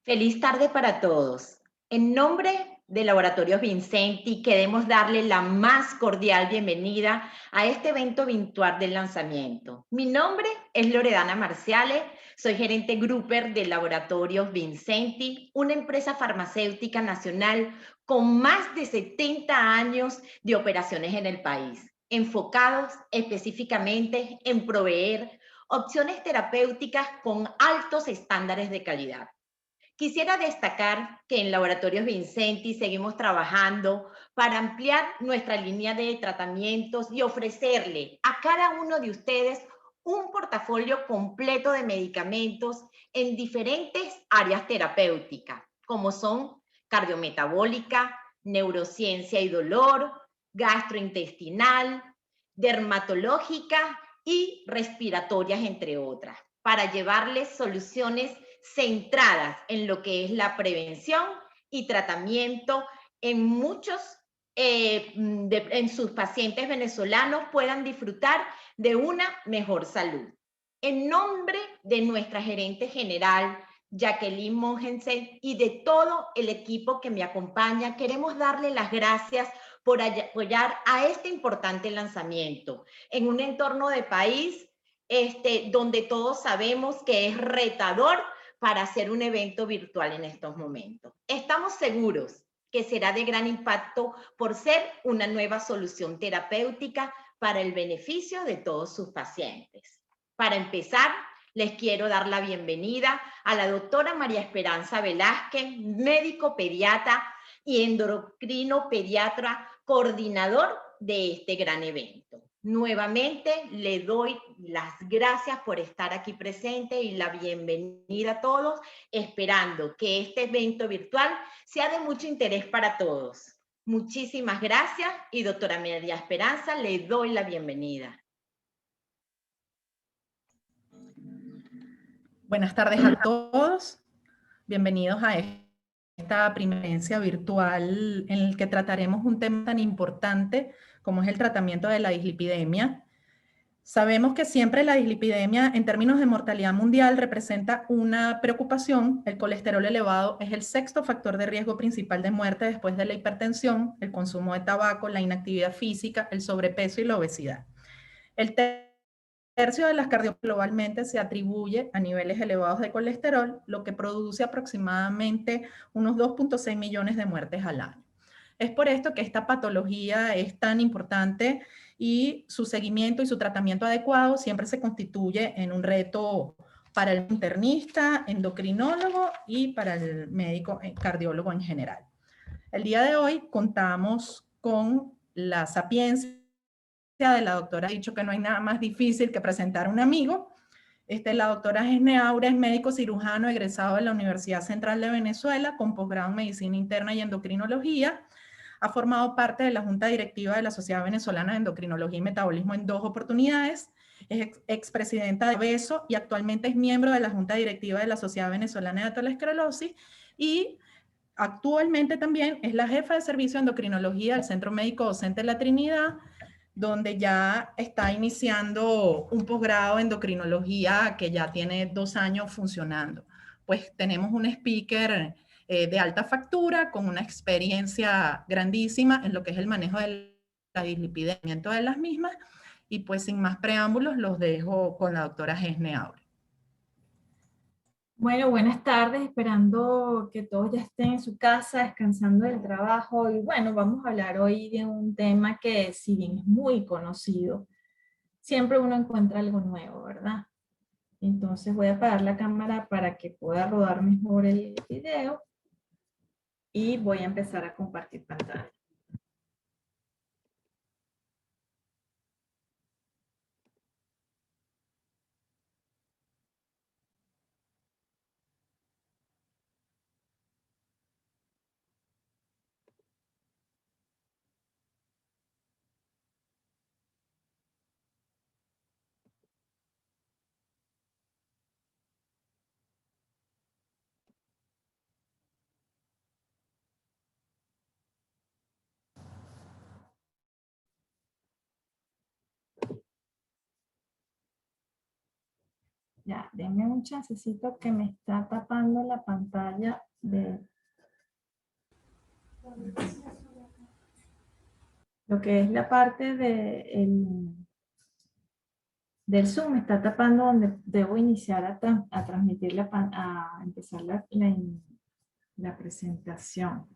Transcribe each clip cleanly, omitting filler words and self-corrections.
Feliz tarde para todos. En nombre de Laboratorios Vincenti, queremos darle la más cordial bienvenida a este evento virtual del lanzamiento. Mi nombre es Loredana Marciales, soy gerente Grouper de Laboratorios Vincenti, una empresa farmacéutica nacional con más de 70 años de operaciones en el país, enfocados específicamente en proveer opciones terapéuticas con altos estándares de calidad. Quisiera destacar que en Laboratorios Vincenti seguimos trabajando para ampliar nuestra línea de tratamientos y ofrecerle a cada uno de ustedes un portafolio completo de medicamentos en diferentes áreas terapéuticas, como son cardiometabólica, neurociencia y dolor, gastrointestinal, dermatológica y respiratorias, entre otras, para llevarles soluciones centradas en lo que es la prevención y tratamiento en muchos, en sus pacientes venezolanos puedan disfrutar de una mejor salud. En nombre de nuestra gerente general, Jacqueline Mogensen, y de todo el equipo que me acompaña, queremos darle las gracias por apoyar a este importante lanzamiento en un entorno de país donde todos sabemos que es retador para hacer un evento virtual en estos momentos. Estamos seguros que será de gran impacto por ser una nueva solución terapéutica para el beneficio de todos sus pacientes. Para empezar, les quiero dar la bienvenida a la doctora María Esperanza Velázquez, médico pediatra y endocrino pediatra, coordinador de este gran evento. Nuevamente le doy las gracias por estar aquí presente y la bienvenida a todos, esperando que este evento virtual sea de mucho interés para todos. Muchísimas gracias y doctora María Esperanza, le doy la bienvenida. Buenas tardes a todos. Bienvenidos a esta primera experiencia virtual en el que trataremos un tema tan importante como es el tratamiento de la dislipidemia. Sabemos que siempre la dislipidemia en términos de mortalidad mundial representa una preocupación. El colesterol elevado es el sexto factor de riesgo principal de muerte después de la hipertensión, el consumo de tabaco, la inactividad física, el sobrepeso y la obesidad. El tercio de las cardiopatías globalmente se atribuye a niveles elevados de colesterol, lo que produce aproximadamente unos 2.6 millones de muertes al año. Es por esto que esta patología es tan importante y su seguimiento y su tratamiento adecuado siempre se constituye en un reto para el internista, endocrinólogo y para el médico cardiólogo en general. El día de hoy contamos con la sapiencia de la doctora. Ha dicho que no hay nada más difícil que presentar a un amigo. La doctora Gesne Aura es médico cirujano egresado de la Universidad Central de Venezuela con posgrado en Medicina Interna y Endocrinología. Ha formado parte de la Junta Directiva de la Sociedad Venezolana de Endocrinología y Metabolismo en 2 oportunidades. Es expresidenta de BESO y actualmente es miembro de la Junta Directiva de la Sociedad Venezolana de Aterosclerosis y actualmente también es la jefa de servicio de endocrinología del Centro Médico Docente de la Trinidad, donde ya está iniciando un posgrado en endocrinología que ya tiene 2 años funcionando. Pues tenemos un speaker de alta factura con una experiencia grandísima en lo que es el manejo de la dislipidemia de las mismas, y pues sin más preámbulos los dejo con la doctora Gesne Aure. Bueno, buenas tardes, esperando que todos ya estén en su casa, descansando del trabajo. Y bueno, vamos a hablar hoy de un tema que, si bien es muy conocido, siempre uno encuentra algo nuevo, ¿verdad? Entonces voy a apagar la cámara para que pueda rodar mejor el video y voy a empezar a compartir pantalla. Ya, denme un chancecito que me está tapando la pantalla de lo que es la parte del Zoom, me está tapando donde debo iniciar a transmitir a empezar la presentación.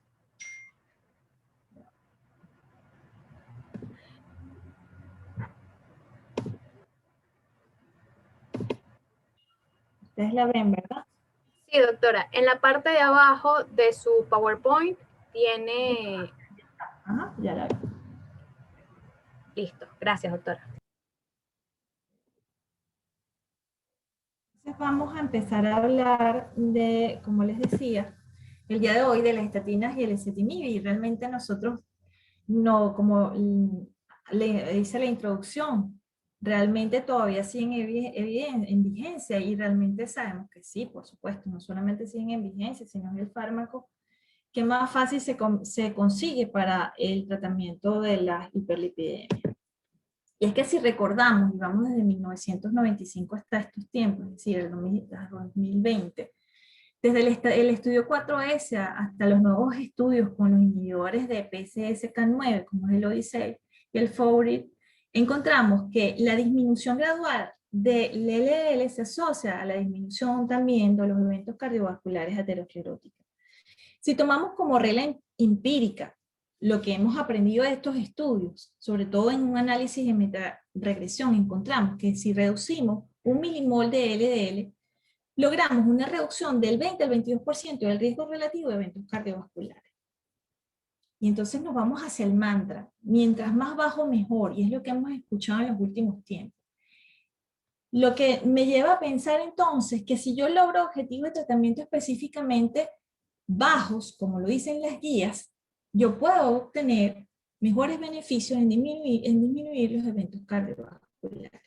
Ustedes la ven, ¿verdad? Sí, doctora. En la parte de abajo de su PowerPoint tiene... Ajá, ya la vi. Listo. Gracias, doctora. Entonces vamos a empezar a hablar de, como les decía, el día de hoy de las estatinas y el ezetimibe, y realmente nosotros no, como le hice la introducción, realmente todavía siguen en vigencia y realmente sabemos que sí, por supuesto, no solamente siguen en vigencia, sino es el fármaco que más fácil se consigue para el tratamiento de la hiperlipidemia. Y es que si recordamos, y vamos desde 1995 hasta estos tiempos, es decir, el 2020, desde el estudio 4S hasta los nuevos estudios con los inhibidores de PCSK9, como es el Odyssey y el FORIT, encontramos que la disminución gradual del LDL se asocia a la disminución también de los eventos cardiovasculares ateroscleróticos. Si tomamos como regla empírica lo que hemos aprendido de estos estudios, sobre todo en un análisis de metaregresión, encontramos que si reducimos 1 milimol de LDL, logramos una reducción del 20 al 22% del riesgo relativo de eventos cardiovasculares. Y entonces nos vamos hacia el mantra, mientras más bajo mejor, y es lo que hemos escuchado en los últimos tiempos. Lo que me lleva a pensar entonces que si yo logro objetivos de tratamiento específicamente bajos, como lo dicen las guías, yo puedo obtener mejores beneficios en disminuir los eventos cardiovasculares.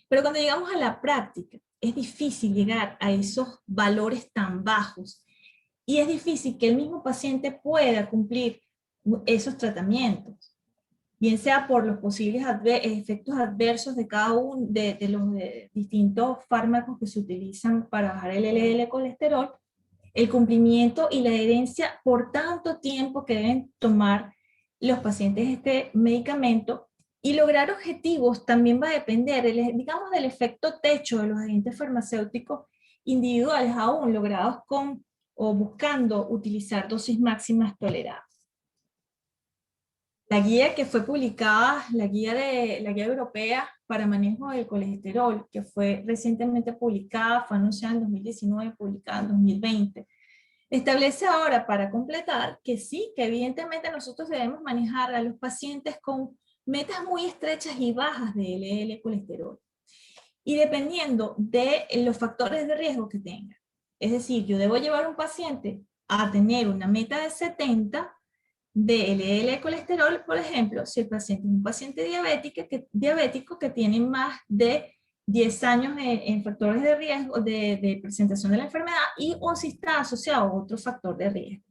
Pero cuando llegamos a la práctica, es difícil llegar a esos valores tan bajos y es difícil que el mismo paciente pueda cumplir esos tratamientos, bien sea por los posibles efectos adversos de cada uno de los distintos fármacos que se utilizan para bajar el LDL colesterol, el cumplimiento y la adherencia por tanto tiempo que deben tomar los pacientes este medicamento, y lograr objetivos también va a depender, digamos, del efecto techo de los agentes farmacéuticos individuales aún logrados con o buscando utilizar dosis máximas toleradas. La guía que fue publicada, la guía europea para manejo del colesterol, que fue recientemente publicada, fue anunciada en 2019, publicada en 2020, establece ahora, para completar, que sí, que evidentemente nosotros debemos manejar a los pacientes con metas muy estrechas y bajas de LDL colesterol, y dependiendo de los factores de riesgo que tenga. Es decir, yo debo llevar a un paciente a tener una meta de 70 de LDL colesterol, por ejemplo, si el paciente es un paciente diabético que tiene más de 10 años en factores de riesgo de presentación de la enfermedad, y o si está asociado a otro factor de riesgo.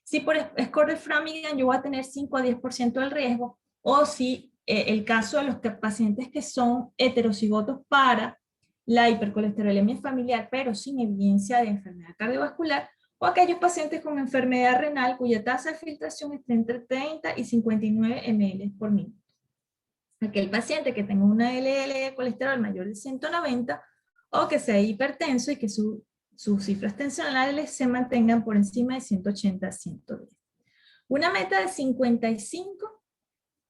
Si por score de Framingham yo voy a tener 5 a 10% del riesgo, o si el caso de los pacientes que son heterocigotos para la hipercolesterolemia familiar, pero sin evidencia de enfermedad cardiovascular, o aquellos pacientes con enfermedad renal cuya tasa de filtración está entre 30 y 59 ml por minuto. Aquel paciente que tenga una LDL de colesterol mayor de 190, o que sea hipertenso y que sus cifras tensionales se mantengan por encima de 180 a 110. Una meta de 55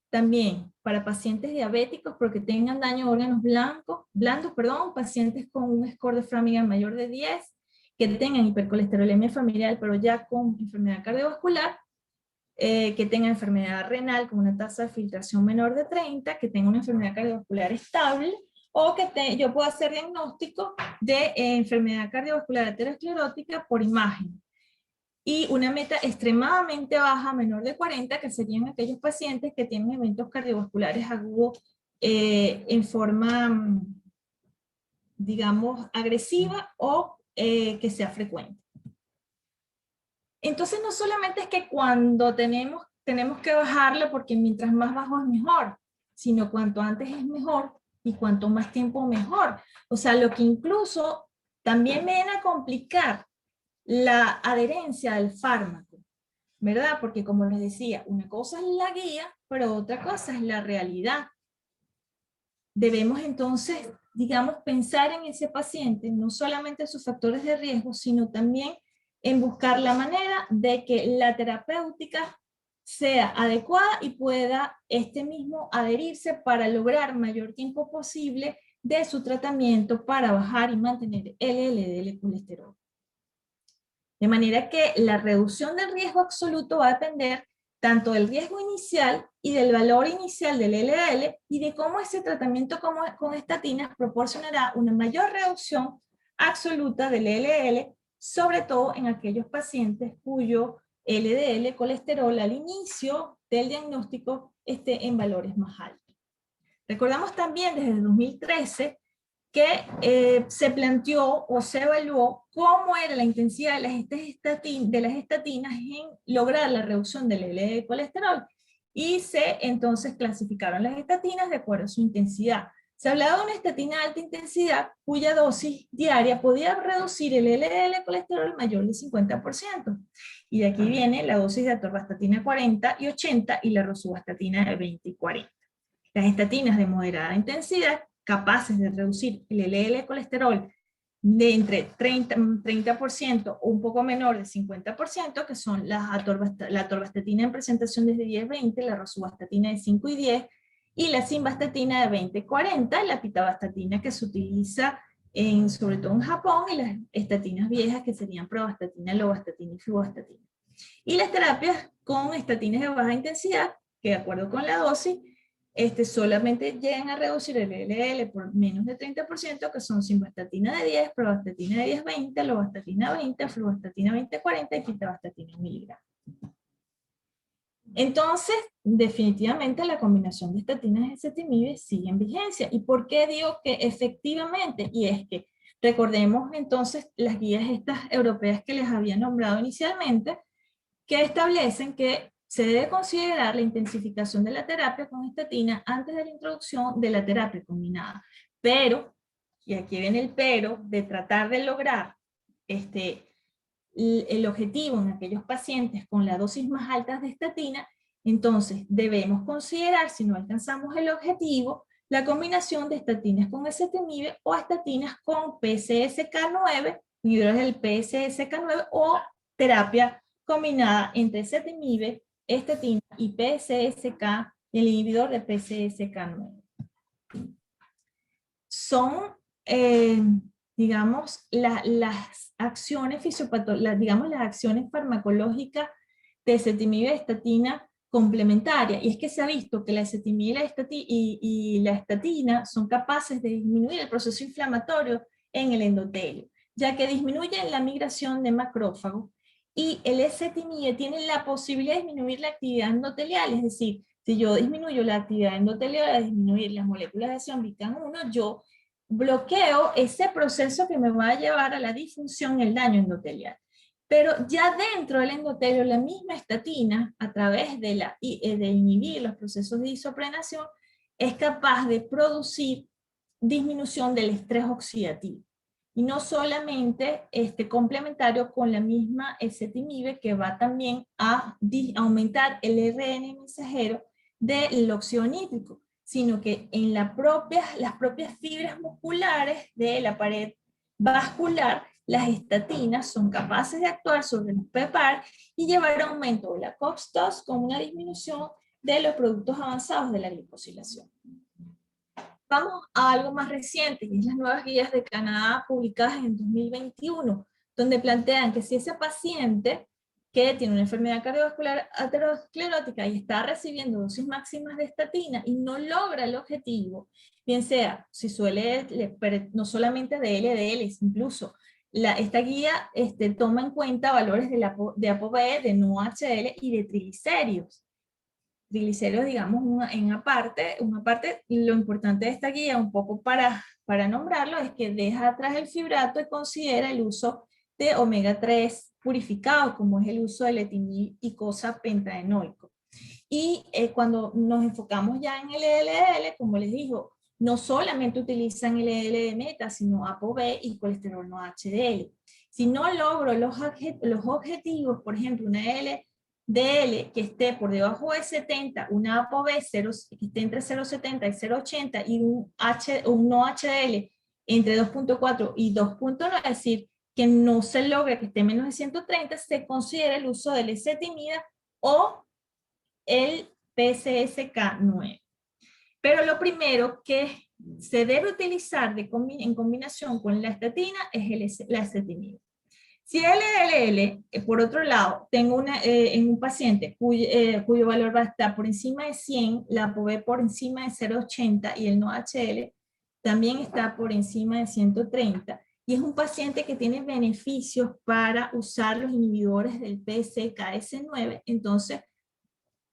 también para pacientes diabéticos porque tengan daño a órganos blandos, pacientes con un score de Framingham mayor de 10, que tengan hipercolesterolemia familiar pero ya con enfermedad cardiovascular, que tenga enfermedad renal con una tasa de filtración menor de 30, que tenga una enfermedad cardiovascular estable, o que yo pueda hacer diagnóstico de enfermedad cardiovascular aterosclerótica por imagen. Y una meta extremadamente baja, menor de 40, que serían aquellos pacientes que tienen eventos cardiovasculares agudos en forma, digamos, agresiva o que sea frecuente. Entonces no solamente es que cuando tenemos que bajarlo porque mientras más bajo es mejor, sino cuanto antes es mejor, y cuanto más tiempo mejor. O sea, lo que incluso también viene a complicar la adherencia al fármaco, ¿verdad? Porque como les decía, una cosa es la guía, pero otra cosa es la realidad. Debemos entonces, digamos, pensar en ese paciente, no solamente en sus factores de riesgo, sino también en buscar la manera de que la terapéutica sea adecuada y pueda este mismo adherirse para lograr mayor tiempo posible de su tratamiento para bajar y mantener el LDL colesterol. De manera que la reducción del riesgo absoluto va a depender tanto del riesgo inicial y del valor inicial del LDL y de cómo ese tratamiento con estatinas proporcionará una mayor reducción absoluta del LDL, sobre todo en aquellos pacientes cuyo LDL colesterol al inicio del diagnóstico esté en valores más altos. Recordamos también desde 2013 que se planteó o se evaluó cómo era la intensidad de las estatinas en lograr la reducción del LDL colesterol, y se entonces clasificaron las estatinas de acuerdo a su intensidad. Se hablaba de una estatina de alta intensidad cuya dosis diaria podía reducir el LDL colesterol mayor del 50%. Y de aquí viene la dosis de atorvastatina 40 y 80 y la rosuvastatina de 20 y 40. Las estatinas de moderada intensidad, capaces de reducir el LDL colesterol de entre 30% o un poco menor de 50%, que son la atorvastatina en presentación desde 10-20, la rosuvastatina de 5 y 10, y la simvastatina de 20-40, la pitavastatina que se utiliza sobre todo en Japón, y las estatinas viejas que serían pravastatina, lovastatina y fluvastatina. Y las terapias con estatinas de baja intensidad, que de acuerdo con la dosis, solamente llegan a reducir el LDL por menos de 30%, que son simvastatina de 10, pravastatina de 10-20, lovastatina 20, fluvastatina 20-40 y pitavastatina 1 miligramo. Entonces, definitivamente la combinación de estatinas y ezetimibe sigue en vigencia. ¿Y por qué digo que efectivamente? Y es que recordemos entonces las guías estas europeas que les había nombrado inicialmente, que establecen que se debe considerar la intensificación de la terapia con estatina antes de la introducción de la terapia combinada. Pero, y aquí viene el pero, de tratar de lograr el objetivo en aquellos pacientes con la dosis más alta de estatina, entonces debemos considerar, si no alcanzamos el objetivo, la combinación de estatinas con ezetimibe o estatinas con PCSK9, inhibidores del PCSK9 o terapia combinada entre ezetimibe, estatina y PCSK, el inhibidor de PCSK9. Son, digamos, las acciones digamos, las acciones farmacológicas de ezetimibe y estatina complementaria, y es que se ha visto que la ezetimibe y la estatina son capaces de disminuir el proceso inflamatorio en el endotelio, ya que disminuyen la migración de macrófagos, y el ezetimibe tiene la posibilidad de disminuir la actividad endotelial, es decir, si yo disminuyo la actividad endotelial, a disminuir las moléculas de sionbican-1, yo bloqueo ese proceso que me va a llevar a la disfunción y el daño endotelial. Pero ya dentro del endotelio, la misma estatina, a través de inhibir los procesos de isoprenación, es capaz de producir disminución del estrés oxidativo. Y no solamente complementario con la misma ezetimibe, que va también a aumentar el RN mensajero del óxido nítrico, sino que en las propias fibras musculares de la pared vascular, las estatinas son capaces de actuar sobre los PPAR y llevar aumento de la COX-2 con una disminución de los productos avanzados de la glicosilación. Vamos a algo más reciente, y es las nuevas guías de Canadá publicadas en 2021, donde plantean que si ese paciente que tiene una enfermedad cardiovascular aterosclerótica y está recibiendo dosis máximas de estatina y no logra el objetivo, bien sea, si no solamente de LDL, incluso esta guía toma en cuenta valores de ApoB, de no-HDL y de triglicéridos. Triglicéridos, digamos, una parte, lo importante de esta guía, un poco para nombrarlo, es que deja atrás el fibrato y considera el uso de omega 3 purificado, como es el uso del etilenicosa pentaenoico. Y cuando nos enfocamos ya en el LDL, como les digo, no solamente utilizan LDL de meta, sino ApoB y colesterol no HDL. Si no logro los objetivos, por ejemplo, una LDL que esté por debajo de 70, una ApoB que esté entre 0,70 y 0,80 y un no HDL entre 2,4 y 2,9, es decir, que no se logre que esté menos de 130, se considera el uso del ezetimibe o el PCSK9. Pero lo primero que se debe utilizar en combinación con la estatina es la ezetimibe. Si LDL, por otro lado, tengo en un paciente cuyo valor va a estar por encima de 100, la ApoB por encima de 0,80 y el no HDL también está por encima de 130, y es un paciente que tiene beneficios para usar los inhibidores del PCSK9, entonces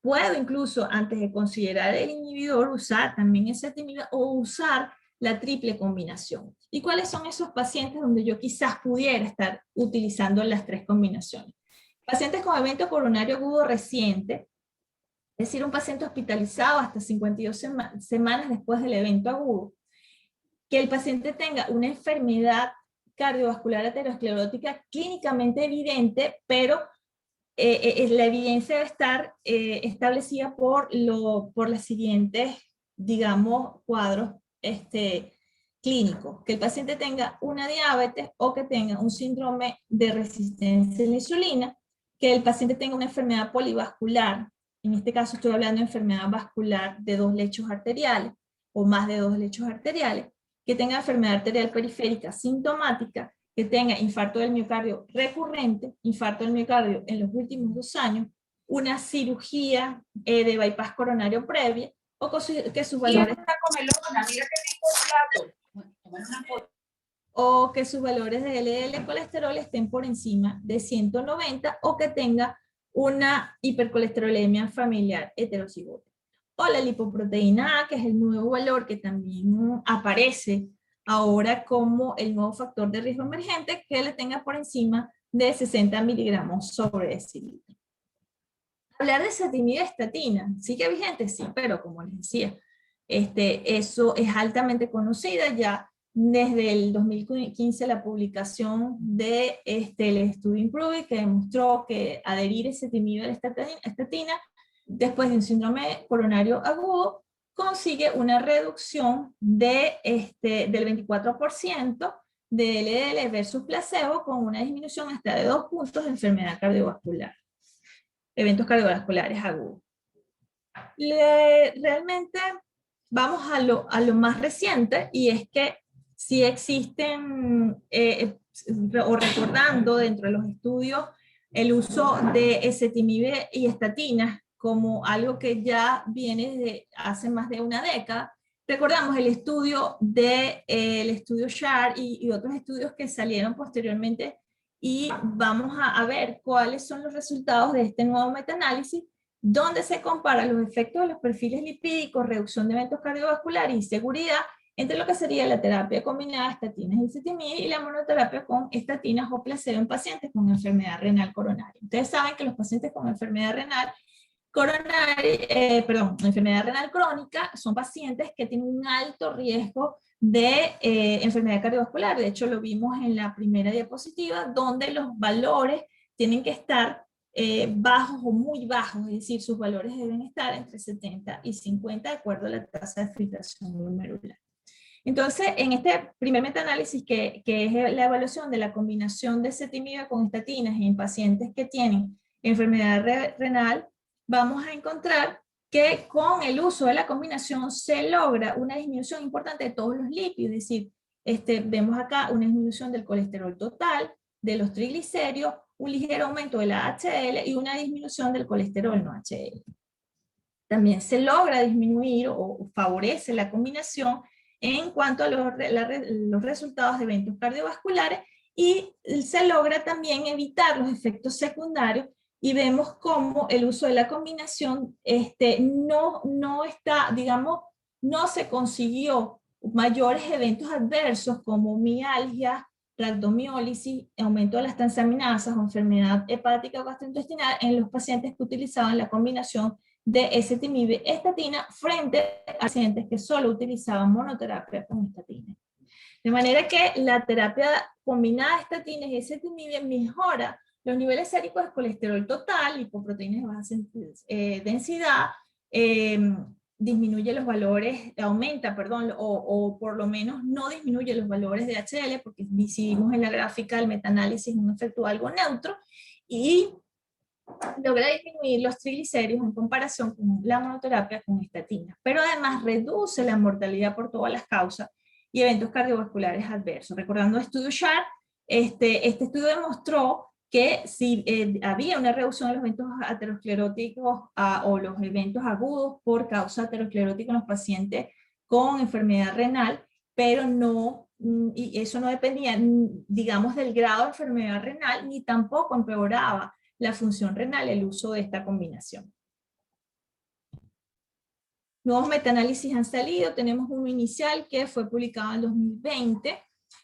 puedo incluso, antes de considerar el inhibidor, usar también ezetimibe o usar la triple combinación. ¿Y cuáles son esos pacientes donde yo quizás pudiera estar utilizando las tres combinaciones? Pacientes con evento coronario agudo reciente, es decir, un paciente hospitalizado hasta 52 semanas después del evento agudo, que el paciente tenga una enfermedad cardiovascular aterosclerótica clínicamente evidente, pero la evidencia debe estar establecida por las siguientes, digamos, cuadros clínicos. Que el paciente tenga una diabetes o que tenga un síndrome de resistencia a la insulina, que el paciente tenga una enfermedad polivascular, en este caso estoy hablando de enfermedad vascular de 2 lechos arteriales o más de 2 lechos arteriales, que tenga enfermedad arterial periférica sintomática, que tenga infarto del miocardio recurrente, infarto del miocardio en los últimos 2 años, una cirugía de bypass coronario previa, o que sus valores... O que sus valores de LDL colesterol estén por encima de 190, o que tenga una hipercolesterolemia familiar heterozigota. O la lipoproteína A, que es el nuevo valor que también aparece ahora como el nuevo factor de riesgo emergente, que le tenga por encima de 60 miligramos sobre decilitro. Hablar de ezetimibe y estatina, ¿sigue vigente? Sí, pero como les decía, eso es altamente conocida ya desde el 2015, la publicación de el estudio IMPROVE, que demostró que adherir ezetimibe a la estatina después de un síndrome coronario agudo consigue una reducción del 24% de LDL versus placebo, con una disminución hasta de 2 puntos de enfermedad cardiovascular, eventos cardiovasculares agudos. Realmente vamos a lo más reciente, y es que si existen, o recordando dentro de los estudios, el uso de ezetimibe y estatinas como algo que ya viene de hace más de una década. Recordamos el estudio el estudio SHARE y otros estudios que salieron posteriormente, y vamos a ver cuáles son los resultados de este nuevo metaanálisis, donde se comparan los efectos de los perfiles lipídicos, reducción de eventos cardiovasculares y seguridad entre lo que sería la terapia combinada de estatinas y ezetimibe y la monoterapia con estatinas o placebo en pacientes con enfermedad renal coronaria. Ustedes saben que los pacientes con enfermedad renal enfermedad renal crónica son pacientes que tienen un alto riesgo de enfermedad cardiovascular. De hecho, lo vimos en la primera diapositiva, donde los valores tienen que estar bajos o muy bajos, es decir, sus valores deben estar entre 70 y 50 de acuerdo a la tasa de filtración glomerular. Entonces, en este primer metaanálisis, que es la evaluación de la combinación de ezetimibe con estatinas en pacientes que tienen enfermedad renal, vamos a encontrar que con el uso de la combinación se logra una disminución importante de todos los lípidos, es decir, vemos acá una disminución del colesterol total, de los triglicéridos, un ligero aumento de la HDL y una disminución del colesterol no HDL. También se logra disminuir o favorece la combinación en cuanto a los resultados de eventos cardiovasculares, y se logra también evitar los efectos secundarios, y vemos cómo el uso de la combinación no está, digamos, no se consiguió mayores eventos adversos como mialgia, rhabdomiólisis, aumento de las transaminasas o enfermedad hepática o gastrointestinal en los pacientes que utilizaban la combinación de ezetimibe estatina frente a pacientes que solo utilizaban monoterapia con estatina. De manera que la terapia combinada de estatinas y ezetimibe mejora los niveles séricos de colesterol total, lipoproteínas de baja densidad, disminuye los valores, aumenta, perdón, o por lo menos no disminuye los valores de HDL, porque vimos en la gráfica del metaanálisis un efecto algo neutro, y logra disminuir los triglicéridos en comparación con la monoterapia con estatina, pero además reduce la mortalidad por todas las causas y eventos cardiovasculares adversos. Recordando el estudio SHARP, este estudio demostró que si había una reducción de los eventos ateroscleróticos o los eventos agudos por causa aterosclerótica en los pacientes con enfermedad renal, pero no, y eso no dependía, digamos, del grado de enfermedad renal, ni tampoco empeoraba la función renal el uso de esta combinación. Nuevos metaanálisis han salido, tenemos uno inicial que fue publicado en 2020,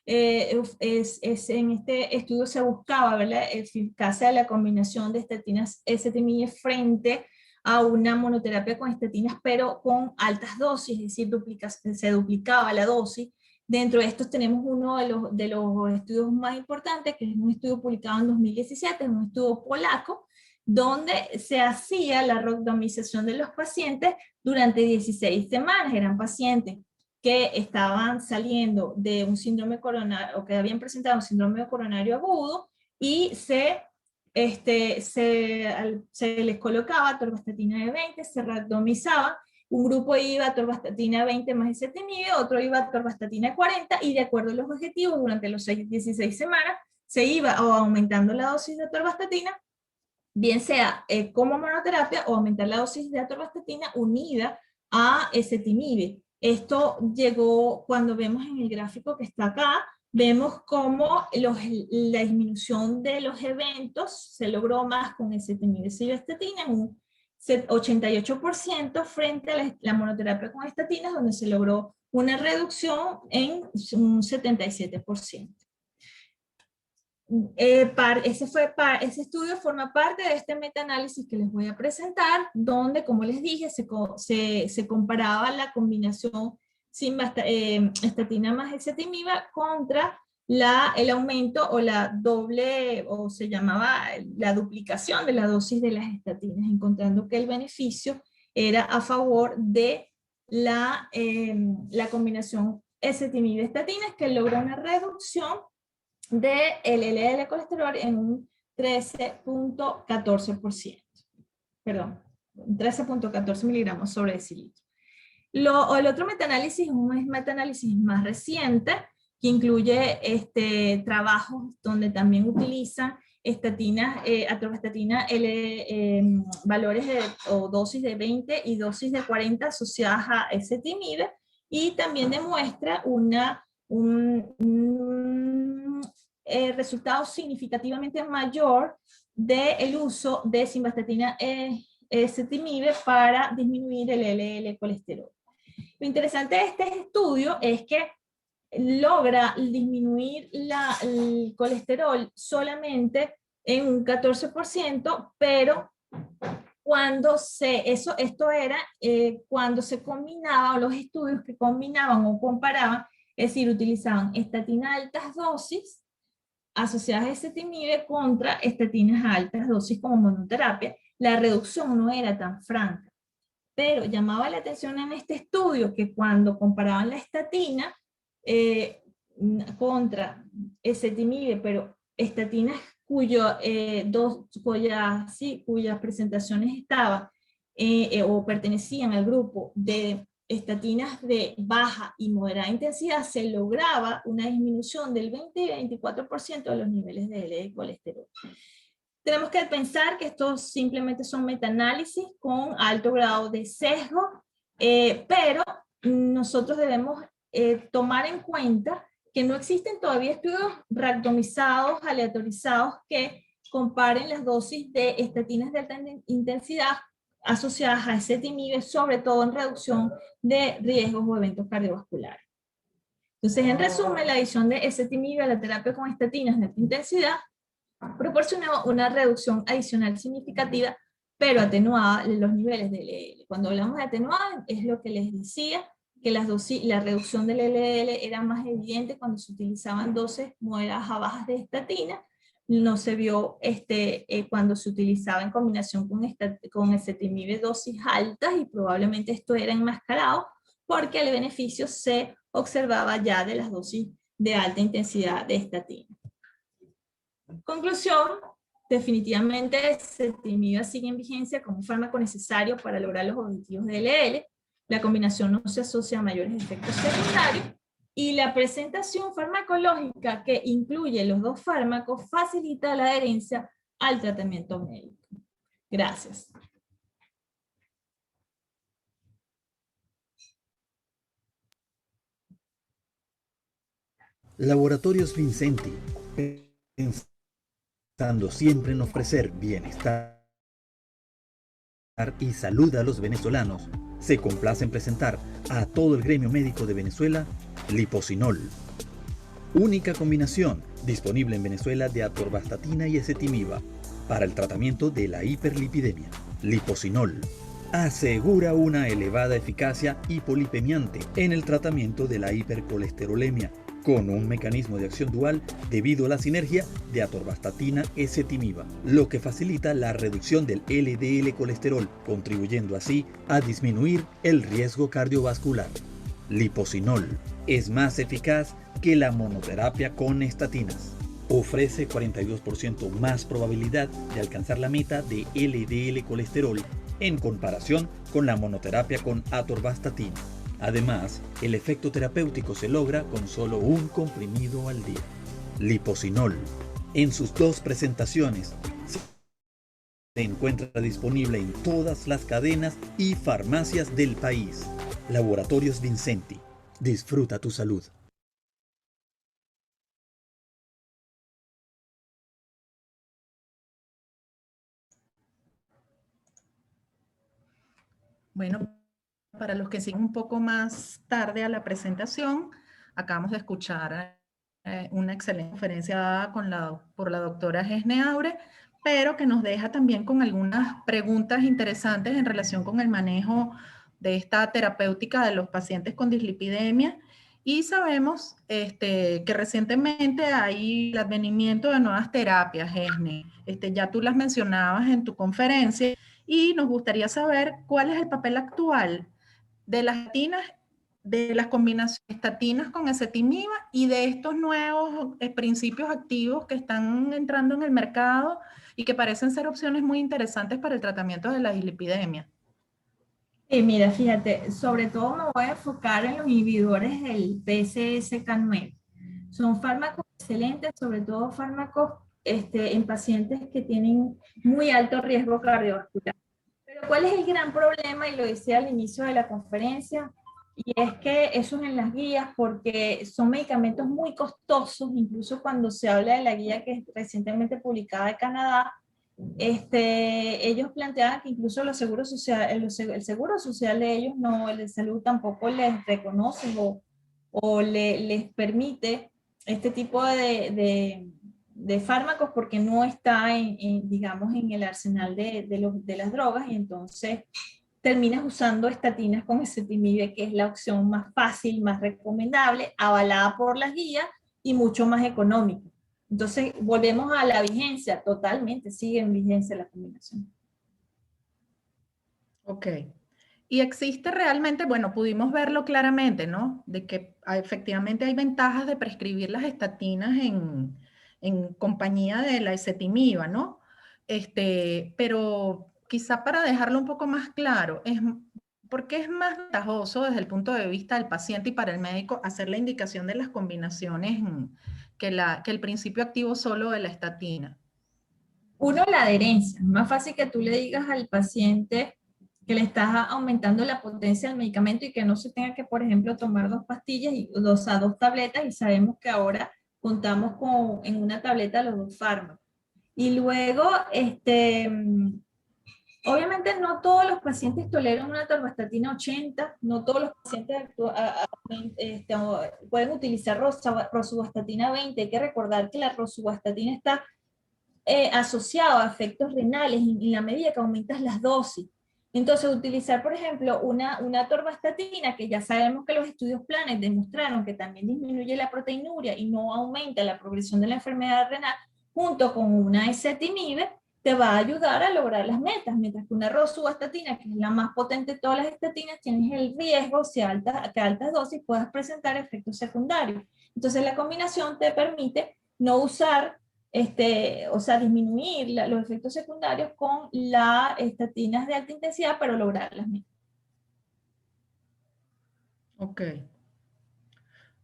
en este estudio se buscaba ver la eficacia de la combinación de estatinas ezetimibe frente a una monoterapia con estatinas, pero con altas dosis, es decir, se duplicaba la dosis. Dentro de estos tenemos uno de los estudios más importantes, que es un estudio publicado en 2017, es un estudio polaco, donde se hacía la randomización de los pacientes durante 16 semanas. Eran pacientes que estaban saliendo de un síndrome coronario, o que habían presentado un síndrome coronario agudo, y se les colocaba atorvastatina de 20, se randomizaba, un grupo iba a atorvastatina 20 más ezetimibe, otro iba a atorvastatina 40, y de acuerdo a los objetivos, durante los 16 semanas, se iba o aumentando la dosis de atorvastatina, bien sea como monoterapia, o aumentar la dosis de atorvastatina unida a ezetimibe. Esto llegó, cuando vemos en el gráfico que está acá, vemos cómo la disminución de los eventos se logró más con ezetimibe y estatina, en un 88% frente a la monoterapia con estatinas, donde se logró una reducción en un 77%. Ese estudio forma parte de este metaanálisis que les voy a presentar, donde, como les dije, se comparaba la combinación estatina más ezetimibe contra el aumento o la doble, o se llamaba la duplicación de la dosis de las estatinas, encontrando que el beneficio era a favor de la combinación ezetimibe-estatinas, que logró una reducción del LDL colesterol en un 13.14%. Perdón, 13.14 miligramos sobre decilitro. El otro metaanálisis es un metaanálisis más reciente, que incluye trabajos donde también utilizan estatinas, atorvastatina, valores o dosis de 20 y dosis de 40 asociadas a ezetimibe, y también demuestra resultado significativamente mayor del uso de simvastatina ezetimibe para disminuir el LDL colesterol. Lo interesante de este estudio es que logra disminuir el colesterol solamente en un 14%, pero cuando esto era cuando se combinaban los estudios que combinaban o comparaban, es decir, utilizaban estatina a altas dosis asociadas a ezetimibe contra estatinas a altas dosis como monoterapia. La reducción no era tan franca, pero llamaba la atención en este estudio que cuando comparaban la estatina contra ezetimibe, pero estatinas cuyas presentaciones estaban o pertenecían al grupo de estatinas de baja y moderada intensidad, se lograba una disminución del 20 y 24% de los niveles de LDL colesterol. Tenemos que pensar que estos simplemente son metaanálisis con alto grado de sesgo, pero nosotros debemos tomar en cuenta que no existen todavía estudios randomizados, aleatorizados, que comparen las dosis de estatinas de alta intensidad asociadas a ezetimibe, sobre todo en reducción de riesgos o eventos cardiovasculares. Entonces, en resumen, la adición de ezetimibe a la terapia con estatinas de alta intensidad proporcionó una reducción adicional significativa, pero atenuaba los niveles de LDL. Cuando hablamos de atenuada, es lo que les decía, que la reducción del LDL era más evidente cuando se utilizaban dosis moderadas a bajas de estatina. No se vio cuando se utilizaba en combinación con ezetimibe dosis altas, y probablemente esto era enmascarado porque el beneficio se observaba ya de las dosis de alta intensidad de estatina. Conclusión, definitivamente ezetimibe sigue en vigencia como un fármaco necesario para lograr los objetivos de LDL. La combinación no se asocia a mayores efectos secundarios, y la presentación farmacológica que incluye los dos fármacos facilita la adherencia al tratamiento médico. Gracias. Laboratorios Vincenti, pensando siempre en ofrecer bienestar y salud a los venezolanos, se complace en presentar a todo el gremio médico de Venezuela Liposinol. Única combinación disponible en Venezuela de atorvastatina y ezetimiba para el tratamiento de la hiperlipidemia. Liposinol asegura una elevada eficacia hipolipemiante en el tratamiento de la hipercolesterolemia, con un mecanismo de acción dual debido a la sinergia de atorvastatina-ezetimiba, lo que facilita la reducción del LDL colesterol, contribuyendo así a disminuir el riesgo cardiovascular. Liposinol es más eficaz que la monoterapia con estatinas. Ofrece 42% más probabilidad de alcanzar la meta de LDL colesterol en comparación con la monoterapia con atorvastatina. Además, el efecto terapéutico se logra con solo un comprimido al día. Liposinol, en sus dos presentaciones, se encuentra disponible en todas las cadenas y farmacias del país. Laboratorios Vincenti. Disfruta tu salud. Bueno, para los que siguen un poco más tarde a la presentación, acabamos de escuchar una excelente conferencia dada por la doctora Gesne Aure, pero que nos deja también con algunas preguntas interesantes en relación con el manejo de esta terapéutica de los pacientes con dislipidemia. Y sabemos que recientemente hay el advenimiento de nuevas terapias, Gesne. Ya tú las mencionabas en tu conferencia, y nos gustaría saber cuál es el papel actual de las estatinas, de las combinaciones estatinas con ezetimiba y de estos nuevos principios activos que están entrando en el mercado y que parecen ser opciones muy interesantes para el tratamiento de la dislipidemia. Mira, fíjate, sobre todo me voy a enfocar en los inhibidores del PCSK9. Son fármacos excelentes, sobre todo fármacos en pacientes que tienen muy alto riesgo cardiovascular. Pero ¿cuál es el gran problema? Y lo decía al inicio de la conferencia, y es que eso es en las guías, porque son medicamentos muy costosos. Incluso cuando se habla de la guía que es recientemente publicada de Canadá, ellos planteaban que incluso los seguros sociales, el seguro social de ellos, no, el de salud tampoco les reconoce o les permite este tipo de fármacos, porque no está digamos, en el arsenal de las drogas, y entonces terminas usando estatinas con ezetimibe, que es la opción más fácil, más recomendable, avalada por las guías y mucho más económica. Entonces, volvemos a la vigencia, totalmente sigue en vigencia la combinación. Ok. Y existe realmente, bueno, pudimos verlo claramente, ¿no? De que efectivamente hay ventajas de prescribir las estatinas en compañía de la ezetimiba, ¿no? Pero quizá para dejarlo un poco más claro, ¿por qué es más ventajoso desde el punto de vista del paciente y para el médico hacer la indicación de las combinaciones que el principio activo solo de la estatina? Uno, la adherencia. Es más fácil que tú le digas al paciente que le estás aumentando la potencia del medicamento y que no se tenga que, por ejemplo, tomar 2 pastillas a 2 tabletas, y sabemos que ahora contamos en una tableta los 2 fármacos. Y luego, obviamente no todos los pacientes toleran una atorvastatina 80, no todos los pacientes pueden utilizar rosuvastatina 20. Hay que recordar que la rosuvastatina está asociado a efectos renales en la medida que aumentas las dosis. Entonces, utilizar, por ejemplo, una atorvastatina, que ya sabemos que los estudios planes demostraron que también disminuye la proteinuria y no aumenta la progresión de la enfermedad renal, junto con una ezetimibe, te va a ayudar a lograr las metas, mientras que una rosuvastatina, que es la más potente de todas las estatinas, tienes el riesgo que a altas dosis puedas presentar efectos secundarios. Entonces, la combinación te permite no usar o sea, disminuir los efectos secundarios con las estatinas de alta intensidad, pero lograr las metas. Ok.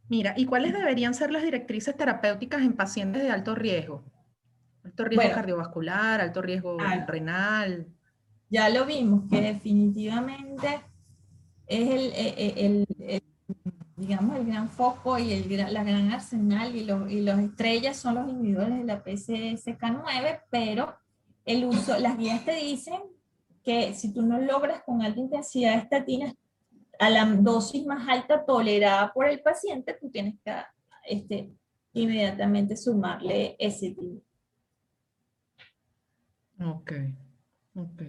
Mira, ¿y cuáles deberían ser las directrices terapéuticas en pacientes de alto riesgo? Alto riesgo Bueno, cardiovascular, alto riesgo renal. Ya lo vimos, que definitivamente es digamos, el gran foco y la gran arsenal y los estrellas son los inhibidores de la PCSK9, pero las guías te dicen que si tú no logras con alta intensidad estatinas a la dosis más alta tolerada por el paciente, tú tienes que inmediatamente sumarle ese tipo. Ok, ok.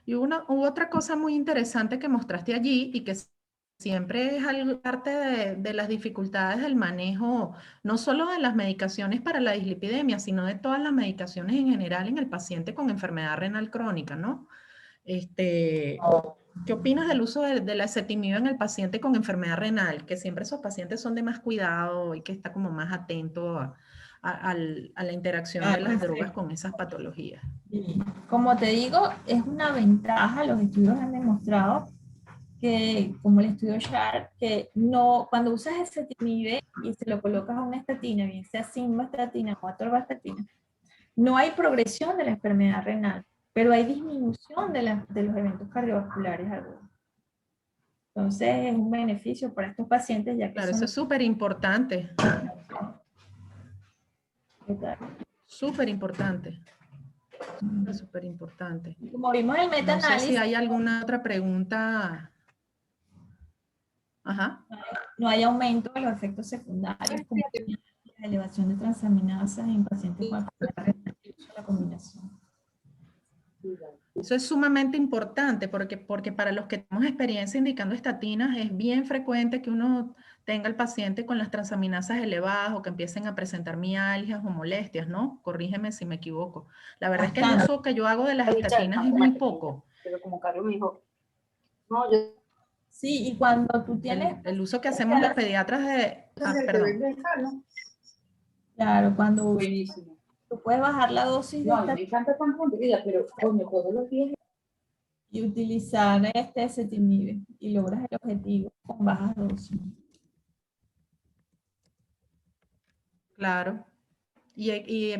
Y hubo otra cosa muy interesante que mostraste allí y que siempre es parte de las dificultades del manejo, no solo de las medicaciones para la dislipidemia, sino de todas las medicaciones en general en el paciente con enfermedad renal crónica, ¿no? ¿Qué opinas del uso de la ezetimibe en el paciente con enfermedad renal? Que siempre esos pacientes son de más cuidado y que está como más atento a la interacción de las drogas con esas patologías. Como te digo, es una ventaja, los estudios han demostrado que, como el estudio SHARP, que no, cuando usas ezetimibe y se lo colocas a una estatina, bien sea simvastatina o atorvastatina, no hay progresión de la enfermedad renal, pero hay disminución de los eventos cardiovasculares agudos. Entonces es un beneficio para estos pacientes, ya que claro, eso es súper importante. Súper importante. Súper importante. Como vimos en el meta-análisis. No sé si hay alguna otra pregunta. Ajá. No hay aumento de los efectos secundarios, como la elevación de transaminasas en pacientes con la combinación. Eso es sumamente importante porque para los que tenemos experiencia indicando estatinas es bien frecuente que uno tenga el paciente con las transaminasas elevadas o que empiecen a presentar mialgias o molestias, ¿no? Corrígeme si me equivoco. La verdad es que el uso que yo hago de las estatinas es muy poco. Pero como Carlos me dijo, no, yo... Sí, y cuando tú tienes... El uso que hacemos los pediatras de... perdón. Claro, cuando Buenísimo. tú puedes bajar la dosis no, me encanta tan contenido, pero coño, todos los días. Y utilizar ezetimibe y logras el objetivo con bajas dosis. Claro. Y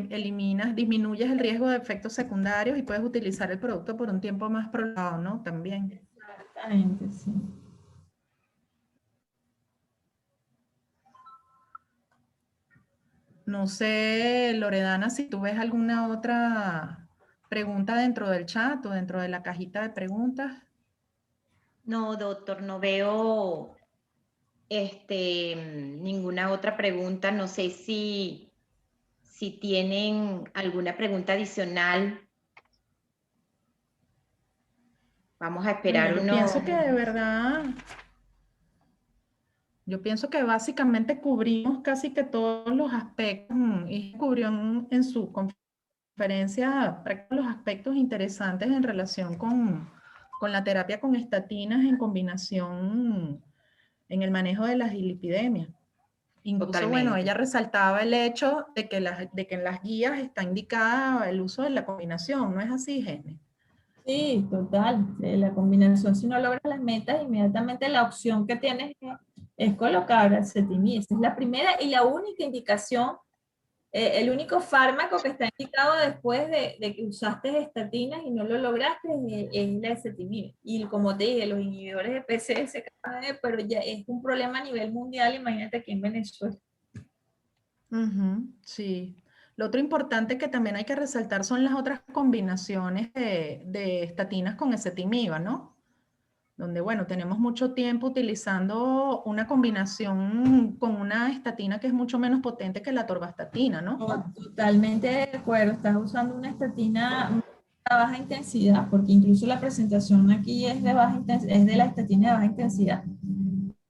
disminuyes el riesgo de efectos secundarios y puedes utilizar el producto por un tiempo más prolongado, ¿no? También. Exactamente, sí. No sé, Loredana, si tú ves alguna otra pregunta dentro del chat o dentro de la cajita de preguntas. No, doctor, no veo ninguna otra pregunta. No sé si tienen alguna pregunta adicional. Vamos a esperar Yo pienso que de verdad, yo pienso que básicamente cubrimos casi que todos los aspectos y cubrió en su conferencia los aspectos interesantes en relación con la terapia con estatinas en combinación en el manejo de las dislipidemias. Incluso, Totalmente. bueno, ella resaltaba el hecho de que en las guías está indicada el uso de la combinación, ¿no es así, Gene? Sí, total. La combinación, si no logras las metas, inmediatamente la opción que tienes es colocar ezetimibe. Esa es la primera y la única indicación, el único fármaco que está indicado después de que usaste estatinas y no lo lograste es la ezetimibe. Y como te dije, los inhibidores de PCSK9, pero ya es un problema a nivel mundial, imagínate aquí en Venezuela. Sí. Lo otro importante que también hay que resaltar son las otras combinaciones de estatinas con ezetimibe, ¿no? donde, bueno, tenemos mucho tiempo utilizando una combinación con una estatina que es mucho menos potente que la atorvastatina, ¿no? Totalmente de acuerdo, estás usando una estatina de baja intensidad, porque incluso la presentación aquí es de baja intensidad, es de la estatina de baja intensidad.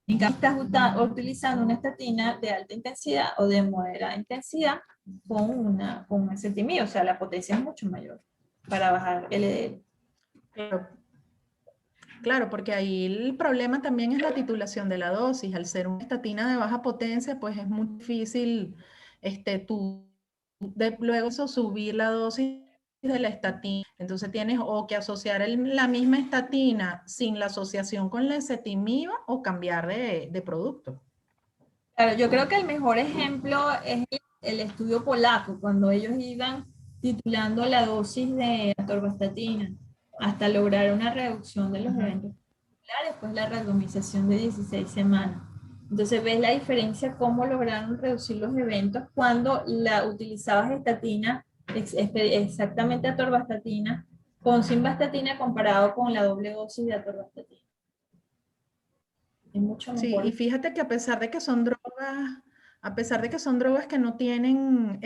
En cambio, estás utilizando una estatina de alta intensidad o de moderada intensidad con un ezetimibe, o sea, la potencia es mucho mayor para bajar el LDL. Claro, porque ahí el problema también es la titulación de la dosis. Al ser una estatina de baja potencia, pues es muy difícil luego eso subir la dosis de la estatina. Entonces tienes o que asociar la misma estatina sin la asociación con la ezetimibe o cambiar de producto. Claro, yo creo que el mejor ejemplo es el estudio polaco, cuando ellos iban titulando la dosis de atorvastatina hasta lograr una reducción de los eventos musculares, pues la randomización de 16 semanas. Entonces ves la diferencia, cómo lograron reducir los eventos cuando utilizabas estatina, exactamente atorvastatina, con simvastatina comparado con la doble dosis de atorvastatina. Es mucho mejor. Sí, y fíjate que a pesar de que son drogas que no tienen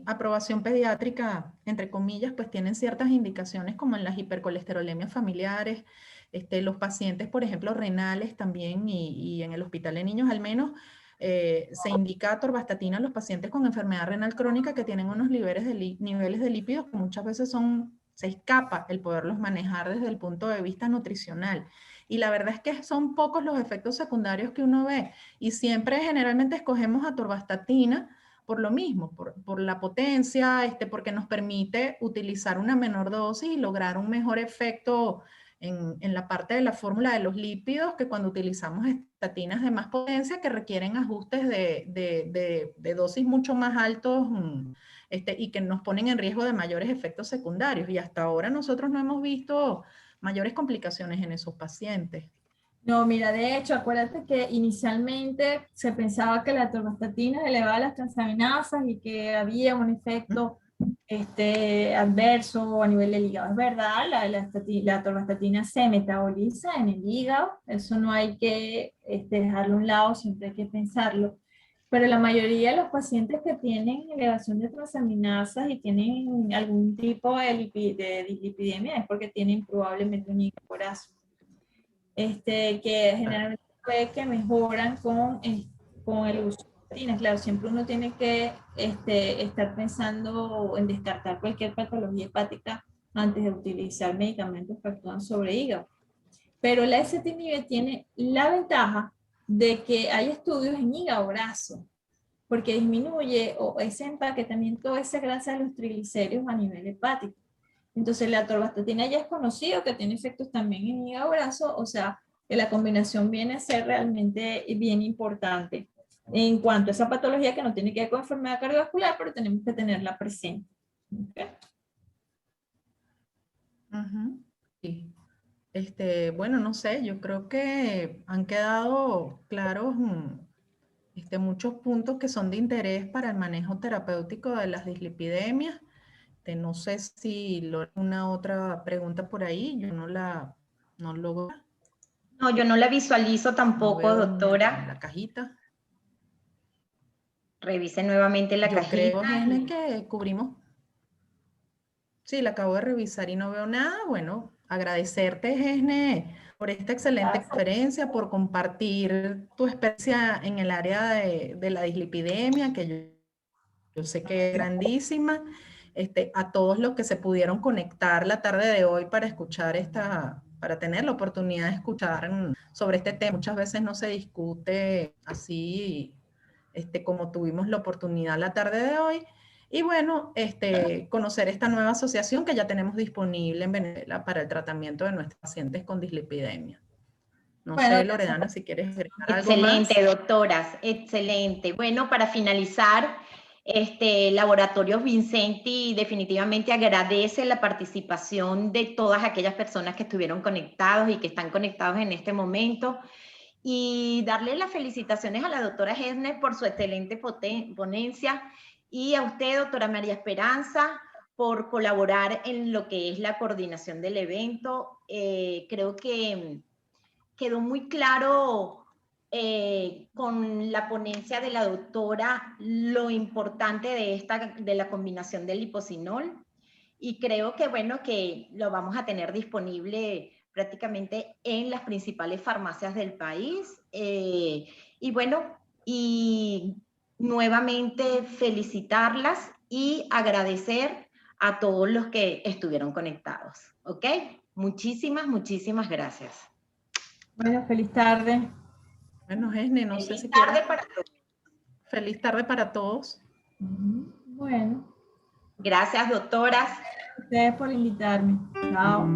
aprobación pediátrica, entre comillas, pues tienen ciertas indicaciones como en las hipercolesterolemias familiares, los pacientes, por ejemplo, renales también, y en el hospital de niños al menos, se indica atorvastatina a los pacientes con enfermedad renal crónica que tienen unos niveles de lípidos que muchas veces se escapa el poderlos manejar desde el punto de vista nutricional. Y la verdad es que son pocos los efectos secundarios que uno ve. Y siempre generalmente escogemos atorvastatina por lo mismo, por la potencia, porque nos permite utilizar una menor dosis y lograr un mejor efecto en la parte de la fórmula de los lípidos que cuando utilizamos estatinas de más potencia que requieren ajustes de dosis mucho más altos y que nos ponen en riesgo de mayores efectos secundarios. Y hasta ahora nosotros no hemos visto mayores complicaciones en esos pacientes. No, mira, de hecho, acuérdate que inicialmente se pensaba que la atorvastatina elevaba las transaminasas y que había un efecto adverso a nivel del hígado. Es verdad, la atorvastatina se metaboliza en el hígado, eso no hay que dejarlo a un lado, siempre hay que pensarlo. Pero la mayoría de los pacientes que tienen elevación de transaminasas y tienen algún tipo de dislipidemia es porque tienen probablemente un hígado graso. Que generalmente puede que mejoran con el uso de estatinas. Claro, siempre uno tiene que estar pensando en descartar cualquier patología hepática antes de utilizar medicamentos que actúan sobre hígado. Pero la ezetimibe tiene la ventaja de que hay estudios en hígado graso, porque disminuye ese empaquetamiento de esa grasa de los triglicéridos a nivel hepático. Entonces la atorvastatina ya es conocido que tiene efectos también en hígado graso, o sea, que la combinación viene a ser realmente bien importante en cuanto a esa patología que no tiene que ver con enfermedad cardiovascular, pero tenemos que tenerla presente. ¿Okay? Sí. Bueno, no sé, yo creo que han quedado claros muchos puntos que son de interés para el manejo terapéutico de las dislipidemias. No sé si una otra pregunta por ahí, yo no logro. No, yo no la visualizo tampoco, no doctora. En la cajita. Revise nuevamente la cajita. Creo, Gesne, que cubrimos. Sí, la acabo de revisar y no veo nada. Bueno, agradecerte, Gesne, por esta excelente conferencia, por compartir tu experiencia en el área de la dislipidemia, que yo sé que es grandísima. A todos los que se pudieron conectar la tarde de hoy para escuchar para tener la oportunidad de escuchar sobre este tema. Muchas veces no se discute así, como tuvimos la oportunidad la tarde de hoy. Y bueno, conocer esta nueva asociación que ya tenemos disponible en Venezuela para el tratamiento de nuestros pacientes con dislipidemia. No sé, Loredana, si quieres agregar algo más. Excelente, doctoras, excelente. Bueno, para finalizar, Laboratorios Vincenti definitivamente agradece la participación de todas aquellas personas que estuvieron conectados y que están conectados en este momento, y darle las felicitaciones a la doctora Gesne por su excelente ponencia, y a usted, doctora María Esperanza, por colaborar en lo que es la coordinación del evento. Creo que quedó muy claro con la ponencia de la doctora lo importante de la combinación del liposinol, y creo que bueno, que lo vamos a tener disponible prácticamente en las principales farmacias del país. Y bueno, y nuevamente felicitarlas y agradecer a todos los que estuvieron conectados. ¿Ok? Muchísimas, muchísimas gracias. Bueno, feliz tarde. Bueno, Esne, no sé Feliz si tarde quieres. para todos. Feliz tarde para todos. Bueno, Gracias, doctoras. ustedes por invitarme. Chao.